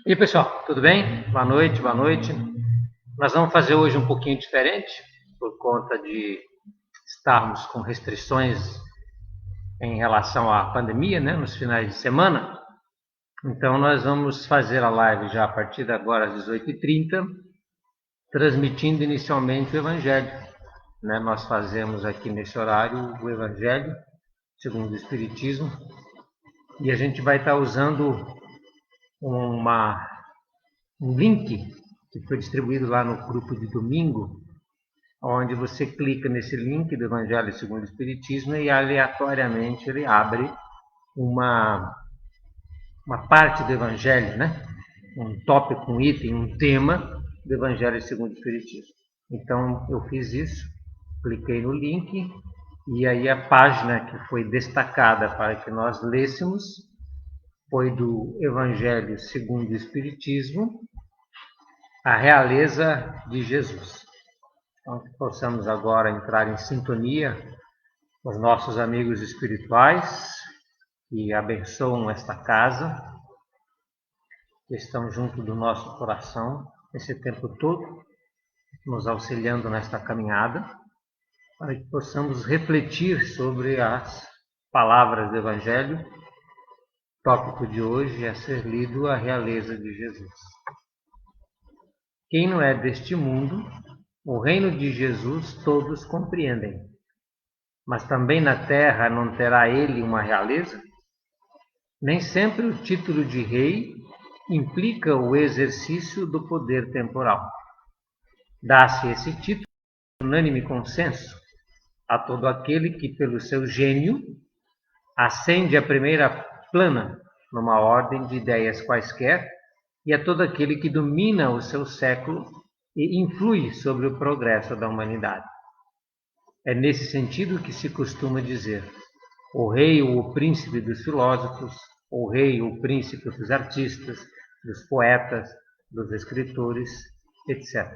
E aí, pessoal, tudo bem? Boa noite, boa noite. Nós vamos fazer hoje um pouquinho diferente, por conta de estarmos com restrições em relação à pandemia, né, nos finais de semana. Então, nós vamos fazer a live já a partir de agora às 18h30, transmitindo inicialmente o Evangelho. Né? Nós fazemos aqui nesse horário o Evangelho, segundo o Espiritismo, e a gente vai estar usando um link que foi distribuído lá no grupo de domingo, onde você clica nesse link do Evangelho segundo o Espiritismo e aleatoriamente ele abre uma, uma parte do Evangelho, né? Um tópico, um item, um tema do Evangelho segundo o Espiritismo. Então eu fiz isso, cliquei no link e aí a página que foi destacada para que nós lêssemos foi do Evangelho segundo o Espiritismo, a realeza de Jesus. Então, que possamos agora entrar em sintonia com os nossos amigos espirituais que abençoam esta casa, que estão junto do nosso coração esse tempo todo, nos auxiliando nesta caminhada, para que possamos refletir sobre as palavras do Evangelho. O tópico de hoje é ser lido a realeza de Jesus. Quem não é deste mundo, o reino de Jesus todos compreendem. Mas também na terra não terá ele uma realeza? Nem sempre o título de rei implica o exercício do poder temporal. Dá-se esse título por unânime consenso a todo aquele que, pelo seu gênio, ascende à primeira plana numa ordem de ideias quaisquer, e a todo aquele que domina o seu século e influi sobre o progresso da humanidade. É nesse sentido que se costuma dizer: o rei ou o príncipe dos filósofos, o rei ou o príncipe dos artistas, dos poetas, dos escritores, etc.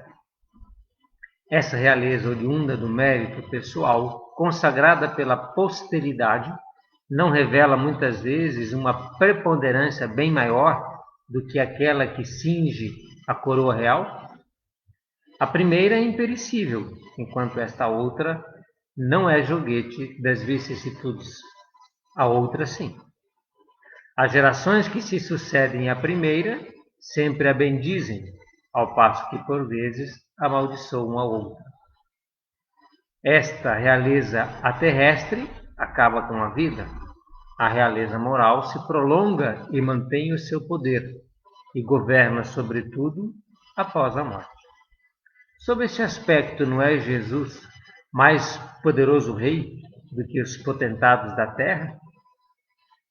Essa realeza oriunda do mérito pessoal, consagrada pela posteridade, não revela muitas vezes uma preponderância bem maior do que aquela que cinge a coroa real? A primeira é imperecível, enquanto esta outra não é joguete das vicissitudes. A outra, sim. As gerações que se sucedem à primeira sempre a bendizem, ao passo que, por vezes, amaldiçoam a outra. Esta realeza a terrestre acaba com a vida. A realeza moral se prolonga e mantém o seu poder, e governa, sobretudo, após a morte. Sob esse aspecto, não é Jesus mais poderoso rei do que os potentados da terra?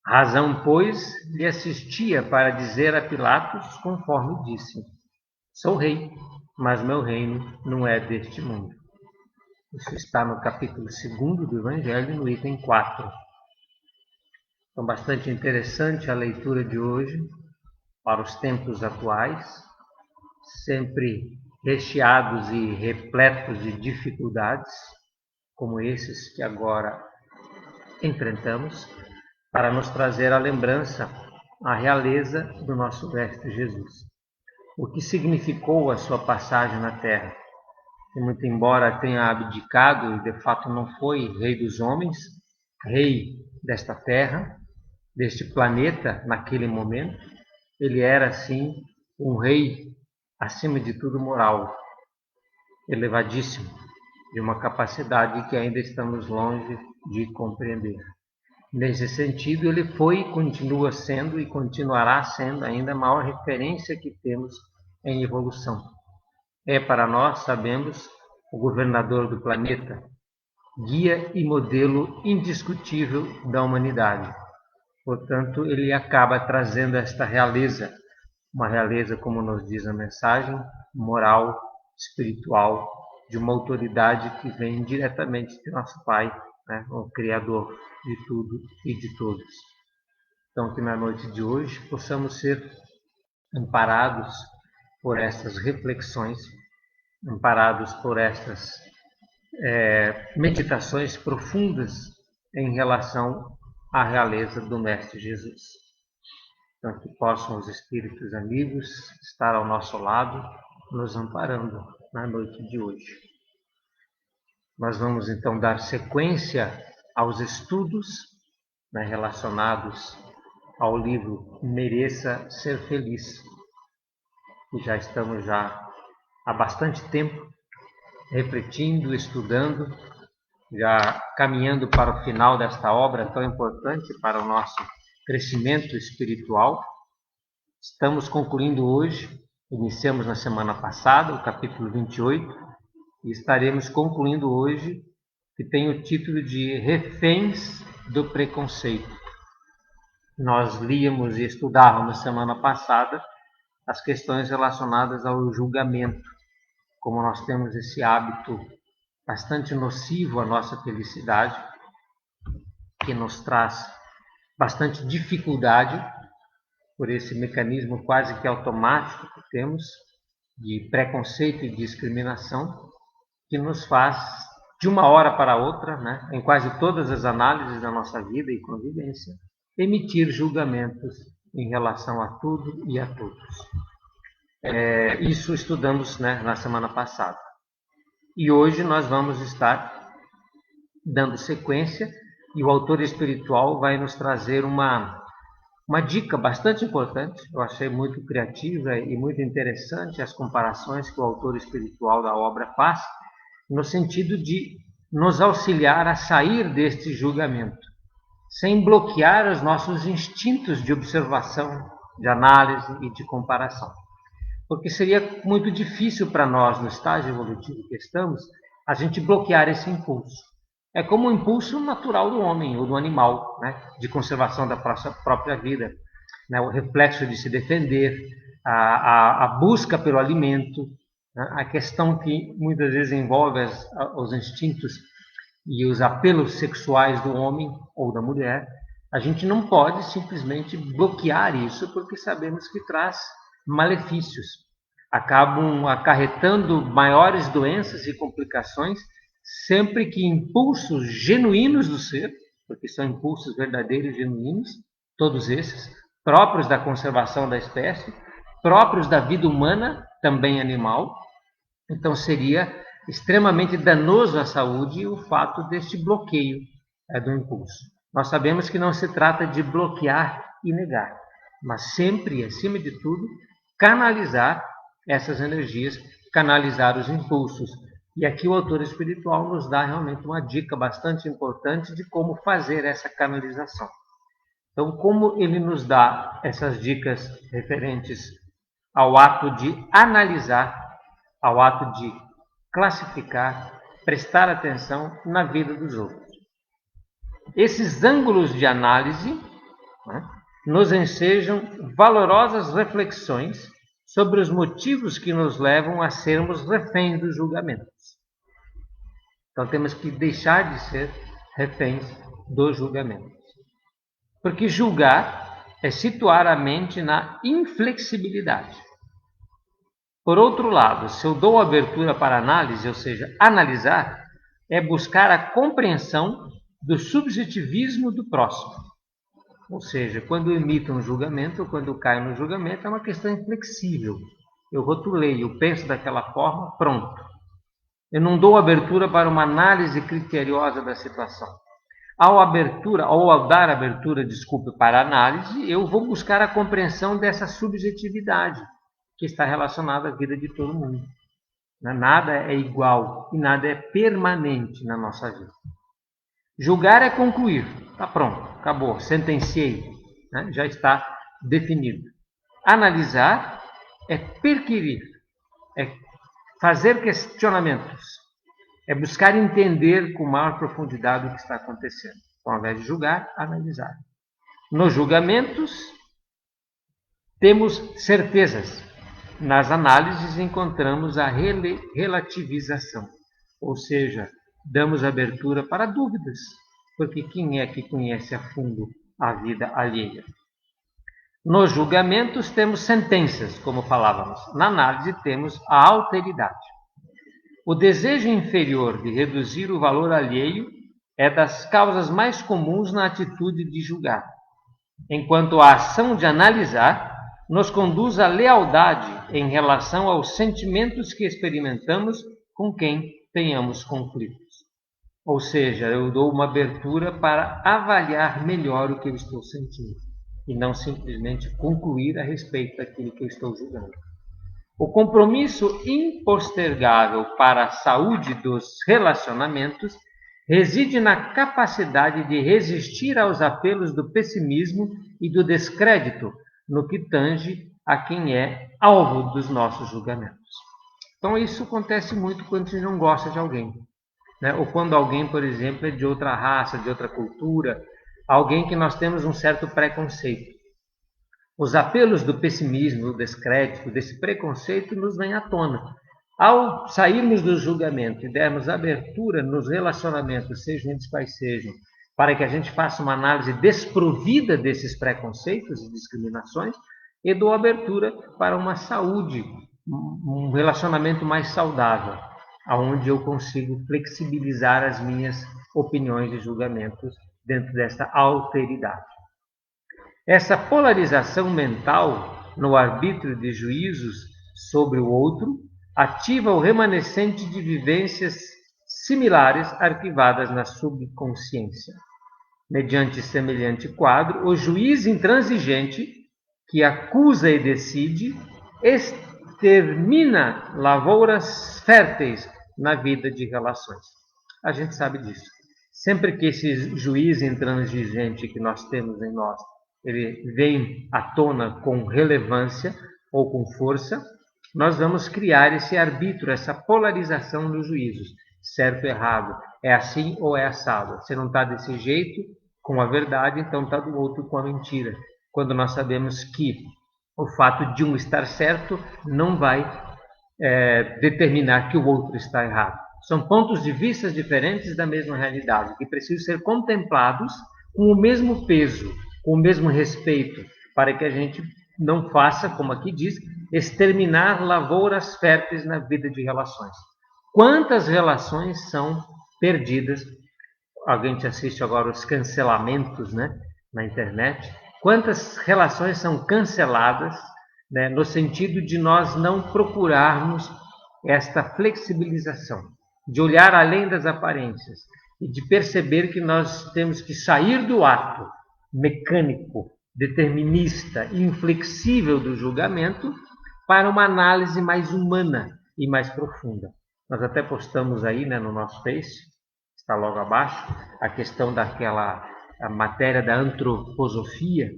Razão, pois, lhe assistia para dizer a Pilatos, conforme disse: sou rei, mas meu reino não é deste mundo. Isso está no capítulo 2 do Evangelho, no item 4. Então, bastante interessante a leitura de hoje para os tempos atuais, sempre recheados e repletos de dificuldades, como esses que agora enfrentamos, para nos trazer a lembrança, a realeza do nosso Mestre Jesus. O que significou a sua passagem na Terra? E muito embora tenha abdicado e de fato não foi rei dos homens, rei desta Terra, deste planeta naquele momento, ele era sim um rei acima de tudo moral, elevadíssimo, de uma capacidade que ainda estamos longe de compreender. Nesse sentido, ele foi e continua sendo e continuará sendo ainda a maior referência que temos em evolução. É para nós, sabemos, o governador do planeta, guia e modelo indiscutível da humanidade. Portanto, ele acaba trazendo esta realeza, uma realeza, como nos diz a mensagem, moral, espiritual, de uma autoridade que vem diretamente de nosso Pai, né, o Criador de tudo e de todos. Então, que na noite de hoje possamos ser amparados por estas reflexões, amparados por estas meditações profundas em relação à realeza do Mestre Jesus. Então, que possam os espíritos amigos estar ao nosso lado, nos amparando na noite de hoje. Nós vamos então dar sequência aos estudos, né, relacionados ao livro Mereça Ser Feliz, que já estamos há bastante tempo refletindo, estudando, já caminhando para o final desta obra tão importante para o nosso crescimento espiritual. Estamos concluindo hoje, iniciamos na semana passada, o capítulo 28, e estaremos concluindo hoje, que tem o título de Reféns do Preconceito. Nós líamos e estudávamos semana passada as questões relacionadas ao julgamento, como nós temos esse hábito bastante nocivo à nossa felicidade, que nos traz bastante dificuldade por esse mecanismo quase que automático que temos de preconceito e discriminação, que nos faz, de uma hora para outra, né, em quase todas as análises da nossa vida e convivência, emitir julgamentos em relação a tudo e a todos. Isso estudamos, né, na semana passada. E hoje nós vamos estar dando sequência e o autor espiritual vai nos trazer uma dica bastante importante. Eu achei muito criativa e muito interessante as comparações que o autor espiritual da obra faz, no sentido de nos auxiliar a sair deste julgamento, sem bloquear os nossos instintos de observação, de análise e de comparação. Porque seria muito difícil para nós, no estágio evolutivo que estamos, a gente bloquear esse impulso. É como o impulso natural do homem ou do animal, né, de conservação da própria vida, né, o reflexo de se defender, a busca pelo alimento, né, a questão que muitas vezes envolve os instintos e os apelos sexuais do homem ou da mulher. A gente não pode simplesmente bloquear isso, porque sabemos que traz malefícios, acabam acarretando maiores doenças e complicações, sempre que impulsos genuínos do ser, porque são impulsos verdadeiros e genuínos, todos esses, próprios da conservação da espécie, próprios da vida humana, também animal. Então seria extremamente danoso à saúde o fato deste bloqueio do impulso. Nós sabemos que não se trata de bloquear e negar, mas sempre, acima de tudo, canalizar essas energias, canalizar os impulsos. E aqui o autor espiritual nos dá realmente uma dica bastante importante de como fazer essa canalização. Então, como ele nos dá essas dicas referentes ao ato de analisar, ao ato de classificar, prestar atenção na vida dos outros. Esses ângulos de análise, né, nos ensejam valorosas reflexões sobre os motivos que nos levam a sermos reféns dos julgamentos. Então temos que deixar de ser reféns dos julgamentos. Porque julgar é situar a mente na inflexibilidade. Por outro lado, se eu dou abertura para análise, ou seja, analisar, é buscar a compreensão do subjetivismo do próximo. Ou seja, quando eu emito um julgamento, ou quando eu caio no julgamento, é uma questão inflexível. Eu rotulei, eu penso daquela forma, pronto. Eu não dou abertura para uma análise criteriosa da situação. Ao dar abertura, para a análise, eu vou buscar a compreensão dessa subjetividade que está relacionada à vida de todo mundo. Nada é igual e nada é permanente na nossa vida. Julgar é concluir. Está pronto, acabou, sentenciei. Né? Já está definido. Analisar é perquirir, é fazer questionamentos, é buscar entender com maior profundidade o que está acontecendo. Então, ao invés de julgar, analisar. Nos julgamentos, temos certezas. Nas análises, encontramos a relativização, ou seja, damos abertura para dúvidas, porque quem é que conhece a fundo a vida alheia? Nos julgamentos, temos sentenças, como falávamos. Na análise, temos a alteridade. O desejo inferior de reduzir o valor alheio é das causas mais comuns na atitude de julgar. enquanto a ação de analisar nos conduz à lealdade em relação aos sentimentos que experimentamos com quem tenhamos conflitos. Ou seja, eu dou uma abertura para avaliar melhor o que eu estou sentindo e não simplesmente concluir a respeito daquilo que eu estou julgando. O compromisso impostergável para a saúde dos relacionamentos reside na capacidade de resistir aos apelos do pessimismo e do descrédito no que tange a quem é alvo dos nossos julgamentos. Então, isso acontece muito quando a gente não gosta de alguém, né? Ou quando alguém, por exemplo, é de outra raça, de outra cultura, alguém que nós temos um certo preconceito. Os apelos do pessimismo, do descrédito, desse preconceito nos vêm à tona. Ao sairmos do julgamento e dermos abertura nos relacionamentos, sejam eles quais sejam, para que a gente faça uma análise desprovida desses preconceitos e discriminações, e dou abertura para uma saúde, um relacionamento mais saudável, onde eu consigo flexibilizar as minhas opiniões e julgamentos dentro dessa alteridade. Essa polarização mental no arbítrio de juízos sobre o outro ativa o remanescente de vivências similares arquivadas na subconsciência. Mediante semelhante quadro, o juiz intransigente, que acusa e decide, extermina lavouras férteis na vida de relações. A gente sabe disso. Sempre que esse juiz intransigente que nós temos em nós, ele vem à tona com relevância ou com força, nós vamos criar esse arbítrio, essa polarização nos juízos. Certo ou errado, é assim ou é assado. Você não está desse jeito com a verdade, então está do outro com a mentira. Quando nós sabemos que o fato de um estar certo não vai determinar que o outro está errado. São pontos de vista diferentes da mesma realidade, que precisam ser contemplados com o mesmo peso, com o mesmo respeito, para que a gente não faça, como aqui diz, exterminar lavouras férteis na vida de relações. Quantas relações são perdidas? A gente assiste agora os cancelamentos, né, na internet. Quantas relações são canceladas, né, no sentido de nós não procurarmos esta flexibilização, de olhar além das aparências e de perceber que nós temos que sair do ato mecânico, determinista, inflexível do julgamento para uma análise mais humana e mais profunda. Nós até postamos aí, né, no nosso Face, está logo abaixo, a questão a matéria da antroposofia,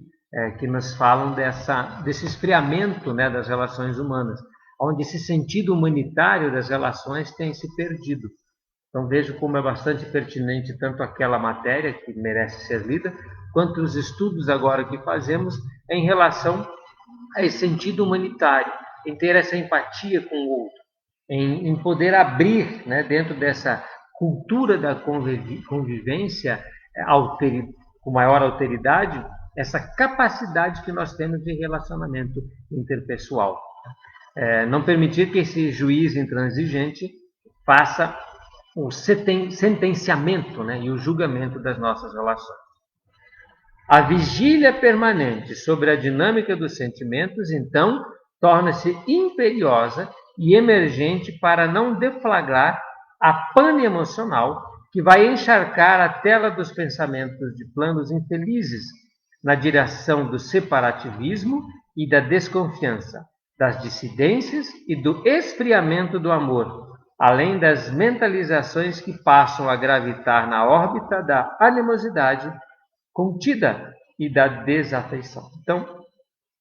que nos falam desse esfriamento, né, das relações humanas, onde esse sentido humanitário das relações tem se perdido. Então vejo como é bastante pertinente tanto aquela matéria, que merece ser lida, quanto os estudos agora que fazemos em relação a esse sentido humanitário, em ter essa empatia com o outro, em poder abrir, né, dentro dessa cultura da convivência com maior alteridade, essa capacidade que nós temos de relacionamento interpessoal. Não permitir que esse juiz intransigente faça o sentenciamento, né, e o julgamento das nossas relações. A vigília permanente sobre a dinâmica dos sentimentos, então, torna-se imperiosa e emergente para não deflagrar a pane emocional que vai encharcar a tela dos pensamentos de planos infelizes na direção do separativismo e da desconfiança, das dissidências e do esfriamento do amor, além das mentalizações que passam a gravitar na órbita da animosidade contida e da desafeição. Então,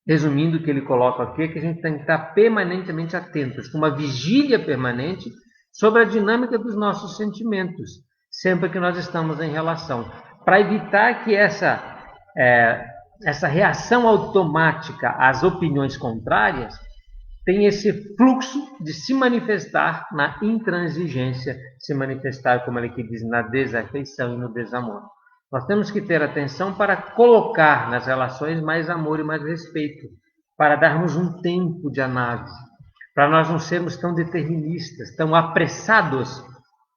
resumindo o que ele coloca aqui, é que a gente tem que estar permanentemente atentos, com uma vigília permanente sobre a dinâmica dos nossos sentimentos, sempre que nós estamos em relação, para evitar que essa reação automática às opiniões contrárias tem esse fluxo de se manifestar na intransigência, se manifestar, como ele aqui diz, na desafeição e no desamor. Nós temos que ter atenção para colocar nas relações mais amor e mais respeito, para darmos um tempo de análise, para nós não sermos tão deterministas, tão apressados,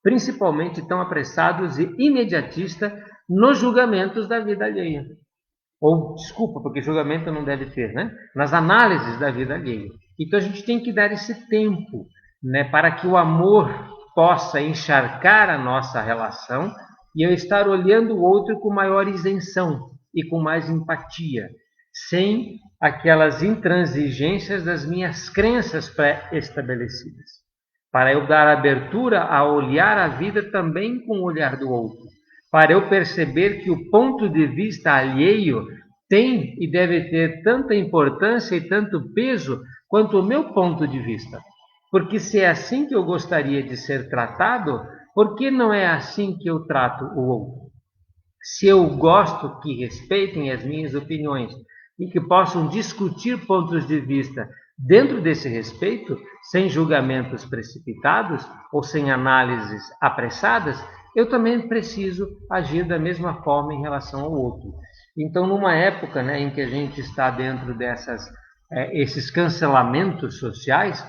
principalmente tão apressados e imediatistas nos julgamentos da vida alheia. Ou, desculpa, porque julgamento não deve ter, né? Nas análises da vida alheia. Então a gente tem que dar esse tempo, né, para que o amor possa encharcar a nossa relação e eu estar olhando o outro com maior isenção e com mais empatia, sem aquelas intransigências das minhas crenças pré-estabelecidas. Para eu dar abertura a olhar a vida também com o olhar do outro. Para eu perceber que o ponto de vista alheio tem e deve ter tanta importância e tanto peso quanto o meu ponto de vista. Porque se é assim que eu gostaria de ser tratado, por que não é assim que eu trato o outro? Se eu gosto que respeitem as minhas opiniões e que possam discutir pontos de vista dentro desse respeito, sem julgamentos precipitados ou sem análises apressadas, eu também preciso agir da mesma forma em relação ao outro. Então, numa época, né, em que a gente está dentro esses cancelamentos sociais,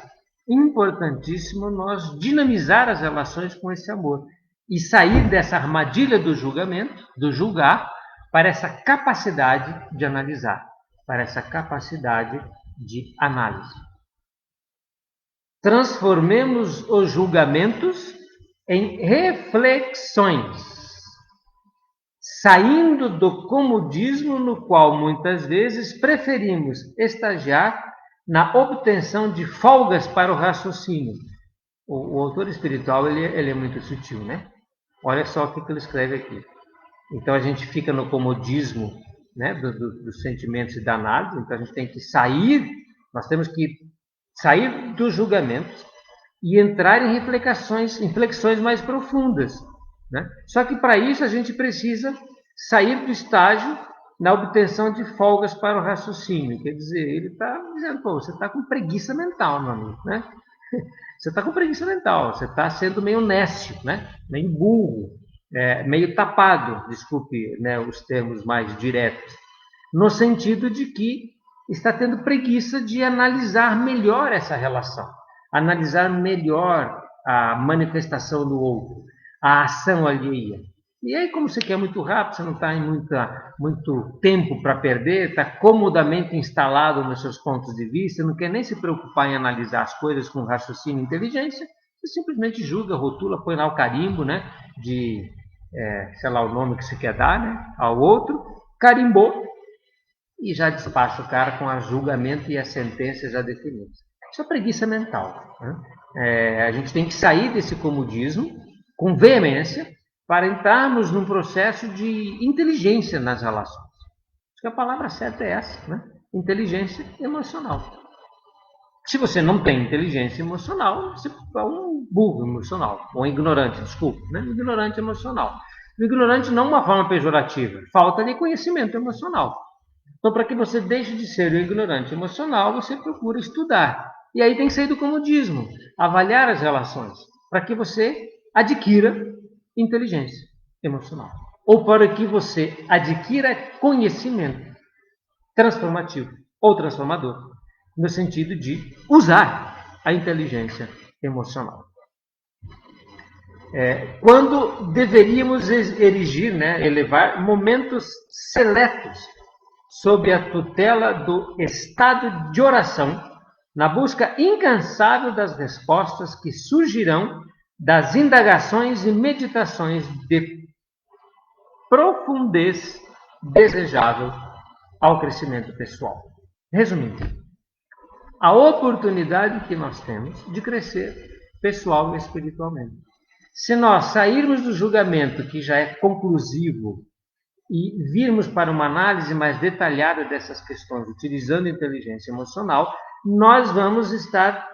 importantíssimo nós dinamizar as relações com esse amor e sair dessa armadilha do julgamento, do julgar, para essa capacidade de analisar, para essa capacidade de análise. Transformemos os julgamentos em reflexões, saindo do comodismo no qual muitas vezes preferimos estagiar na obtenção de folgas para o raciocínio. O autor espiritual ele é muito sutil, né? Olha só o que ele escreve aqui. Então a gente fica no comodismo, né, dos sentimentos e da análise. Então a gente tem que sair, nós temos que sair dos julgamentos e entrar em reflexões mais profundas, né? Só que para isso a gente precisa sair do estágio na obtenção de folgas para o raciocínio. Quer dizer, ele está dizendo, pô, você está com preguiça mental, meu amigo, né? Você está com preguiça mental, você está sendo meio nécio, né? Meio burro, meio tapado, desculpe, né, os termos mais diretos, no sentido de que está tendo preguiça de analisar melhor essa relação, analisar melhor a manifestação do outro, a ação alheia. E aí, como você quer muito rápido, você não está em muito tempo para perder, está comodamente instalado nos seus pontos de vista, não quer nem se preocupar em analisar as coisas com raciocínio e inteligência, você simplesmente julga, rotula, põe lá o carimbo, né, de, sei lá, o nome que você quer dar, né, ao outro, carimbou e já despacha o cara com o julgamento e a sentença já definidas. Isso é preguiça mental, né? A gente tem que sair desse comodismo com veemência, para entrarmos num processo de inteligência nas relações. Acho que a palavra certa é essa, né? Inteligência emocional. Se você não tem inteligência emocional, você é um burro emocional, ou um ignorante, desculpa, né? Um ignorante emocional. O ignorante não é uma forma pejorativa, falta de conhecimento emocional. Então, para que você deixe de ser um ignorante emocional, você procura estudar. E aí tem que sair do comodismo, avaliar as relações, para que você adquira inteligência emocional. Ou para que você adquira conhecimento transformativo ou transformador, no sentido de usar a inteligência emocional. Quando deveríamos erigir, né, elevar momentos seletos sob a tutela do estado de oração, na busca incansável das respostas que surgirão das indagações e meditações de profundez desejável ao crescimento pessoal. Resumindo, a oportunidade que nós temos de crescer pessoal e espiritualmente. Se nós sairmos do julgamento que já é conclusivo e virmos para uma análise mais detalhada dessas questões, utilizando a inteligência emocional, nós vamos estar,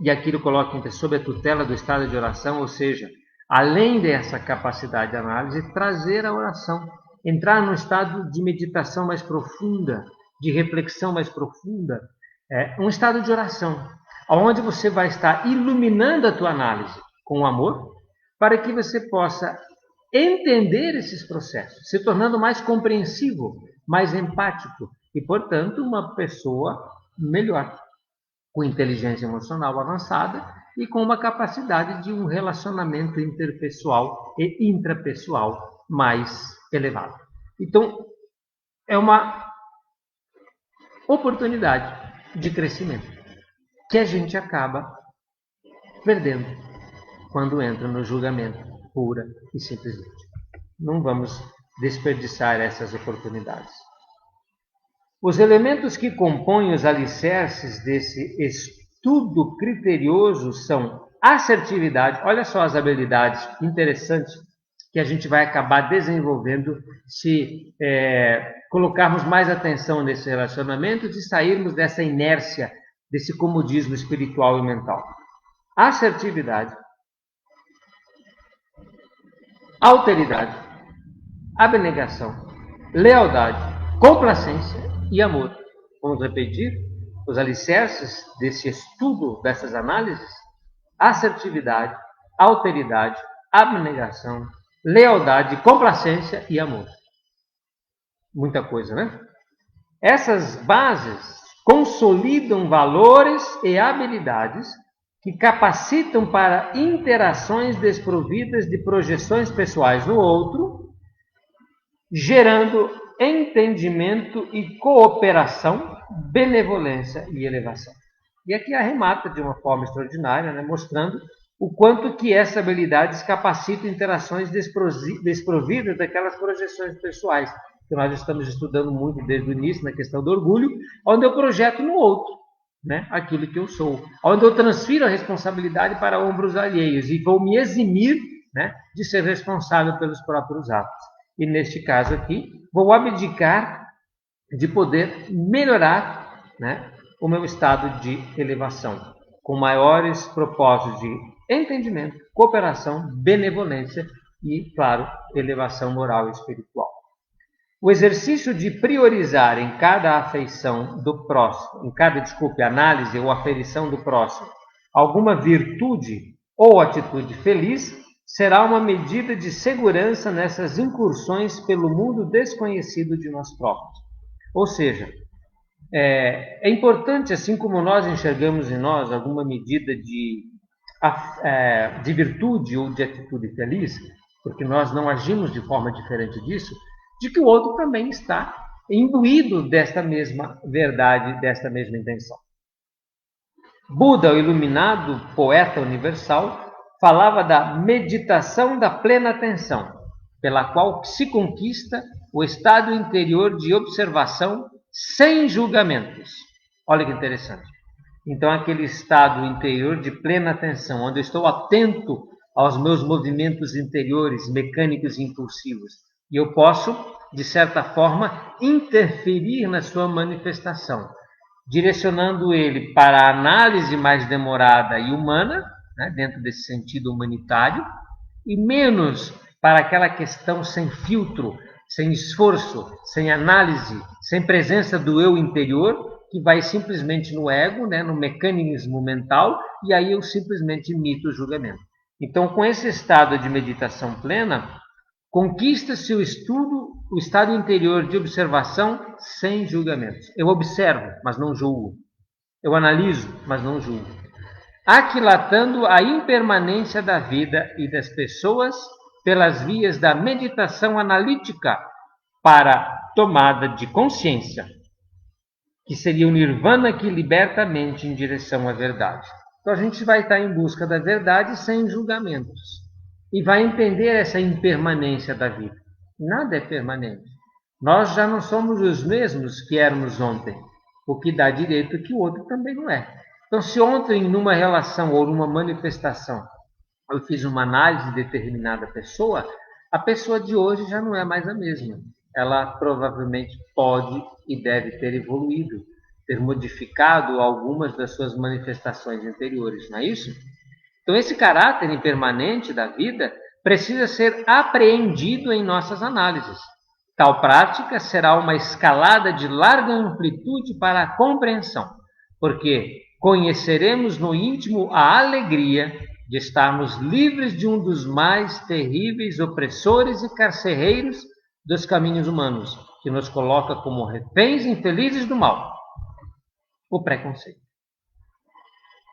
e aqui eu coloco sob a tutela do estado de oração, ou seja, além dessa capacidade de análise, trazer a oração, entrar num estado de meditação mais profunda, de reflexão mais profunda, um estado de oração, onde você vai estar iluminando a tua análise com o amor, para que você possa entender esses processos, se tornando mais compreensivo, mais empático e, portanto, uma pessoa melhor, com inteligência emocional avançada e com uma capacidade de um relacionamento interpessoal e intrapessoal mais elevado. Então, é uma oportunidade de crescimento, que a gente acaba perdendo quando entra no julgamento, pura e simplesmente. Não vamos desperdiçar essas oportunidades. Os elementos que compõem os alicerces desse estudo criterioso são assertividade. Olha só as habilidades interessantes que a gente vai acabar desenvolvendo se colocarmos mais atenção nesse relacionamento e sairmos dessa inércia, desse comodismo espiritual e mental. Assertividade, alteridade, abnegação, lealdade, complacência e amor. Vamos repetir os alicerces desse estudo, dessas análises? Assertividade, alteridade, abnegação, lealdade, complacência e amor. Muita coisa, né? Essas bases consolidam valores e habilidades que capacitam para interações desprovidas de projeções pessoais no outro, gerando entendimento e cooperação, benevolência e elevação. E aqui arremata de uma forma extraordinária, né, mostrando o quanto que essa habilidade capacita interações desprovidas daquelas projeções pessoais, que nós estamos estudando muito desde o início na questão do orgulho, onde eu projeto no outro, né, aquilo que eu sou, onde eu transfiro a responsabilidade para ombros alheios e vou me eximir, né, de ser responsável pelos próprios atos. E neste caso aqui, vou abdicar de poder melhorar, né, o meu estado de elevação, com maiores propósitos de entendimento, cooperação, benevolência e, claro, elevação moral e espiritual. O exercício de priorizar em cada afeição do próximo, análise ou aferição do próximo, alguma virtude ou atitude feliz, será uma medida de segurança nessas incursões pelo mundo desconhecido de nós próprios. Ou seja, é importante, assim como nós enxergamos em nós alguma medida de virtude ou de atitude feliz, porque nós não agimos de forma diferente disso, de que o outro também está imbuído desta mesma verdade, desta mesma intenção. Buda, o iluminado poeta universal, falava da meditação da plena atenção, pela qual se conquista o estado interior de observação sem julgamentos. Olha que interessante. Então, aquele estado interior de plena atenção, onde eu estou atento aos meus movimentos interiores, mecânicos e impulsivos, e eu posso, de certa forma, interferir na sua manifestação, direcionando ele para a análise mais demorada e humana, né, dentro desse sentido humanitário, e menos para aquela questão sem filtro, sem esforço, sem análise, sem presença do eu interior, que vai simplesmente no ego, né, no mecanismo mental, e aí eu simplesmente imito o julgamento. Então, com esse estado de meditação plena, conquista-se o estado interior de observação sem julgamentos. Eu observo, mas não julgo. Eu analiso, mas não julgo. Aquilatando a impermanência da vida e das pessoas pelas vias da meditação analítica para tomada de consciência, que seria o nirvana que liberta a mente em direção à verdade. Então a gente vai estar em busca da verdade sem julgamentos e vai entender essa impermanência da vida. Nada é permanente. Nós já não somos os mesmos que éramos ontem, o que dá direito que o outro também não é. Então, se ontem, numa relação ou numa manifestação, eu fiz uma análise de determinada pessoa, a pessoa de hoje já não é mais a mesma. Ela provavelmente pode e deve ter evoluído, ter modificado algumas das suas manifestações anteriores, não é isso? Então, esse caráter impermanente da vida precisa ser apreendido em nossas análises. Tal prática será uma escalada de larga amplitude para a compreensão, porque conheceremos no íntimo a alegria de estarmos livres de um dos mais terríveis opressores e carcereiros dos caminhos humanos, que nos coloca como reféns infelizes do mal, o preconceito,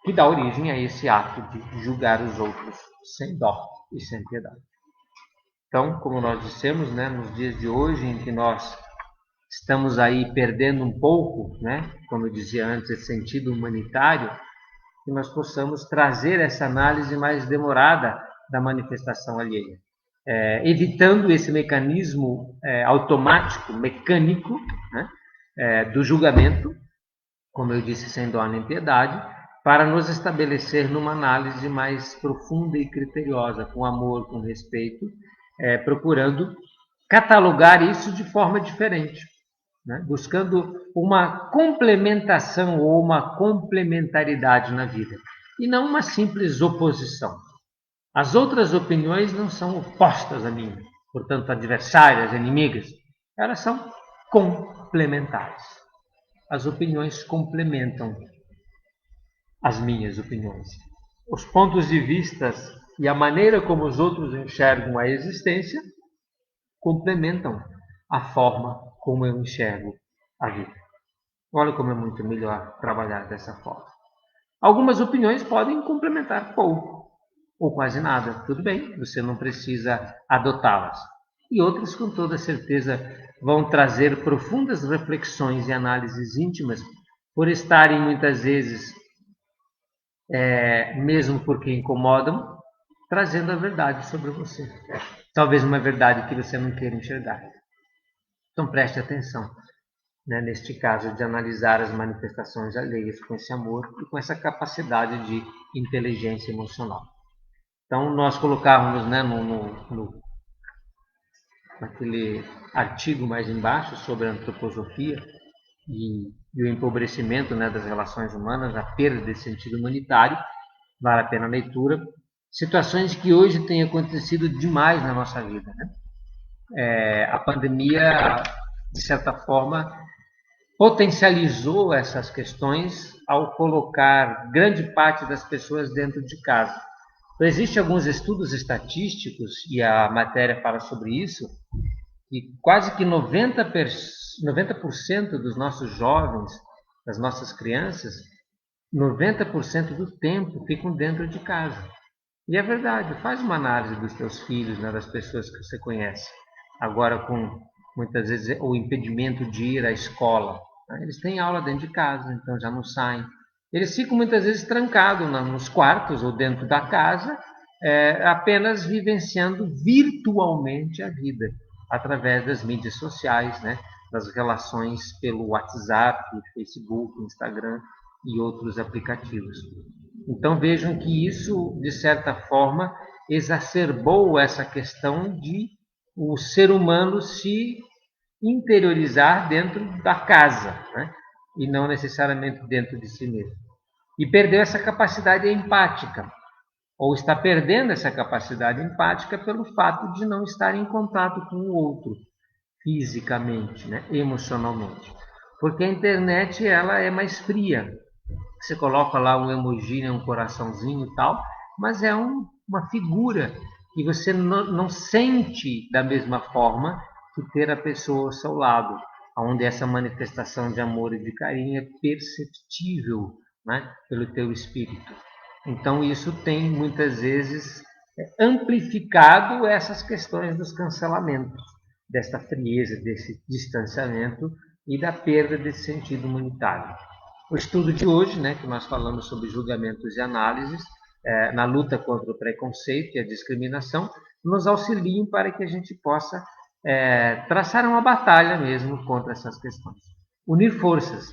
que dá origem a esse ato de julgar os outros sem dó e sem piedade. Então, como nós dissemos, né, nos dias de hoje em que nós estamos aí perdendo um pouco, né, como eu dizia antes, esse sentido humanitário, que nós possamos trazer essa análise mais demorada da manifestação alheia, evitando esse mecanismo automático, mecânico, né, do julgamento, como eu disse, sem dó nem piedade, para nos estabelecer numa análise mais profunda e criteriosa, com amor, com respeito, procurando catalogar isso de forma diferente, né? Buscando uma complementação ou uma complementaridade na vida, e não uma simples oposição. As outras opiniões não são opostas à minha, portanto adversárias, inimigas, elas são complementares. As opiniões complementam as minhas opiniões. Os pontos de vista e a maneira como os outros enxergam a existência complementam a forma como eu enxergo a vida. Olha como é muito melhor trabalhar dessa forma. Algumas opiniões podem complementar pouco ou quase nada. Tudo bem, você não precisa adotá-las. E outras, com toda certeza, vão trazer profundas reflexões e análises íntimas por estarem muitas vezes, mesmo porque incomodam, trazendo a verdade sobre você. Talvez uma verdade que você não queira enxergar. Então preste atenção, né, neste caso de analisar as manifestações alheias com esse amor e com essa capacidade de inteligência emocional. Então nós colocarmos, né, naquele artigo mais embaixo sobre a antroposofia e o empobrecimento, né, das relações humanas, a perda desse sentido humanitário, vale a pena a leitura. Situações que hoje têm acontecido demais na nossa vida, né? A pandemia, de certa forma, potencializou essas questões ao colocar grande parte das pessoas dentro de casa. Então, existem alguns estudos estatísticos, e a matéria fala sobre isso, que quase que 90% dos nossos jovens, das nossas crianças, 90% do tempo ficam dentro de casa. E é verdade, faz uma análise dos teus filhos, né, das pessoas que você conhece. Agora com, muitas vezes, o impedimento de ir à escola. Né? Eles têm aula dentro de casa, então já não saem. Eles ficam muitas vezes trancados nos quartos ou dentro da casa, apenas vivenciando virtualmente a vida, através das mídias sociais, né? Das relações pelo WhatsApp, Facebook, Instagram e outros aplicativos. Então vejam que isso, de certa forma, exacerbou essa questão de o ser humano se interiorizar dentro da casa, né? E não necessariamente dentro de si mesmo. E perdeu essa capacidade empática, ou está perdendo essa capacidade empática pelo fato de não estar em contato com o outro, fisicamente, né? Emocionalmente. Porque a internet ela é mais fria. Você coloca lá um emoji, um coraçãozinho e tal, mas é uma figura que você não sente da mesma forma que ter a pessoa ao seu lado, onde essa manifestação de amor e de carinho é perceptível, né, pelo teu espírito. Então isso tem muitas vezes amplificado essas questões dos cancelamentos, desta frieza, desse distanciamento e da perda desse sentido humanitário. O estudo de hoje, né, que nós falamos sobre julgamentos e análises, na luta contra o preconceito e a discriminação, nos auxiliem para que a gente possa traçar uma batalha mesmo contra essas questões. Unir forças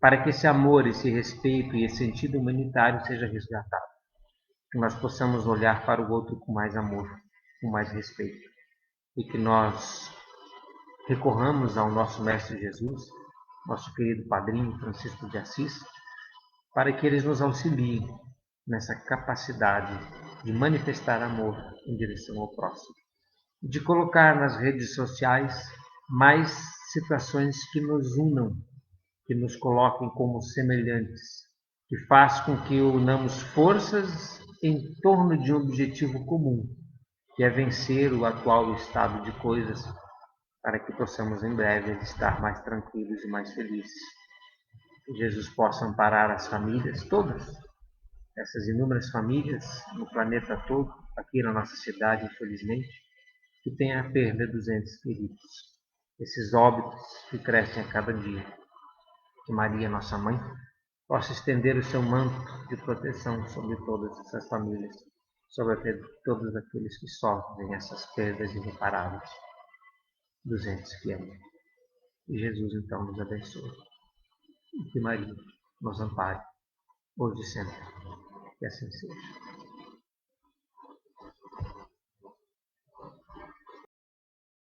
para que esse amor, esse respeito e esse sentido humanitário seja resgatado. Que nós possamos olhar para o outro com mais amor, com mais respeito. E que nós recorramos ao nosso Mestre Jesus, nosso querido Padrinho Francisco de Assis, para que eles nos auxiliem nessa capacidade de manifestar amor em direção ao próximo. De colocar nas redes sociais mais situações que nos unam, que nos coloquem como semelhantes, que faz com que unamos forças em torno de um objetivo comum, que é vencer o atual estado de coisas, para que possamos em breve estar mais tranquilos e mais felizes. Que Jesus possa amparar as famílias todas, essas inúmeras famílias no planeta todo, aqui na nossa cidade, infelizmente, que tem a perda dos entes queridos. esses óbitos que crescem a cada dia. Que Maria, nossa mãe, possa estender o seu manto de proteção sobre todas essas famílias, sobre todos aqueles que sofrem essas perdas irreparáveis dos entes que amam. E Jesus, então, nos abençoe. E que Maria nos ampare, hoje e sempre. Que assim seja.